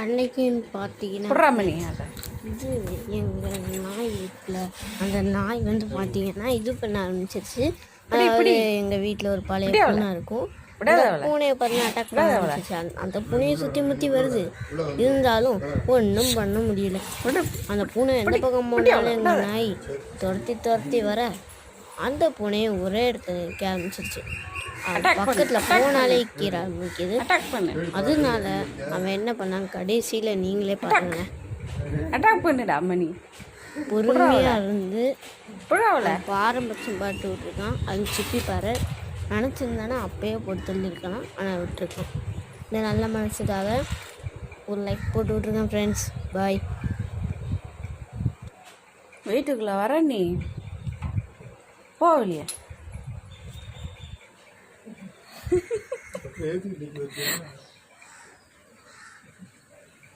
அன்னைக்குன்னு பார்த்தீங்கன்னா இது எங்கள் நாய் வீட்டில் அந்த நாய் வந்து பார்த்தீங்கன்னா இது பண்ண ஆரம்பிச்சிருச்சு. அதாவது எங்கள் வீட்டில் ஒரு பழைய பூனை இருக்கும். பூனையை பார்த்தீங்கன்னா அட்டாக் பண்ண ஆரம்பிச்சிச்சு. அந்த பூனையை சுற்றி முற்றி வருது. இருந்தாலும் ஒன்றும் பண்ண முடியல. அந்த பூனை எந்த பக்கம் போனாலும் எங்கள் நாய் துரத்தி வர அந்த பூனையை ஒரே இடத்துல நிற்க ஆரம்பிச்சிருச்சு. பக்கத்தில் போனாலே கீரை ஆரம்பிக்குது. அதனால அவன் என்ன பண்ணான், கடைசியில் நீங்களே பாருங்க, அட்டாக் பண்ணுடா மணி பொறுமையாக இருந்து பாரம்பரியம் பாட்டு விட்டுருக்கான். அது சிப்பி பாரு நினச்சிருந்தானா அப்பயே போட்டு தள்ளியிருக்கலாம், ஆனால் விட்டுருக்கோம். இந்த நல்ல மனசுக்காக ஒரு லைக் போட்டு விட்ருக்கேன் ஃப்ரெண்ட்ஸ். பாய். வீட்டுக்குள்ளே வர நீ போகலையே.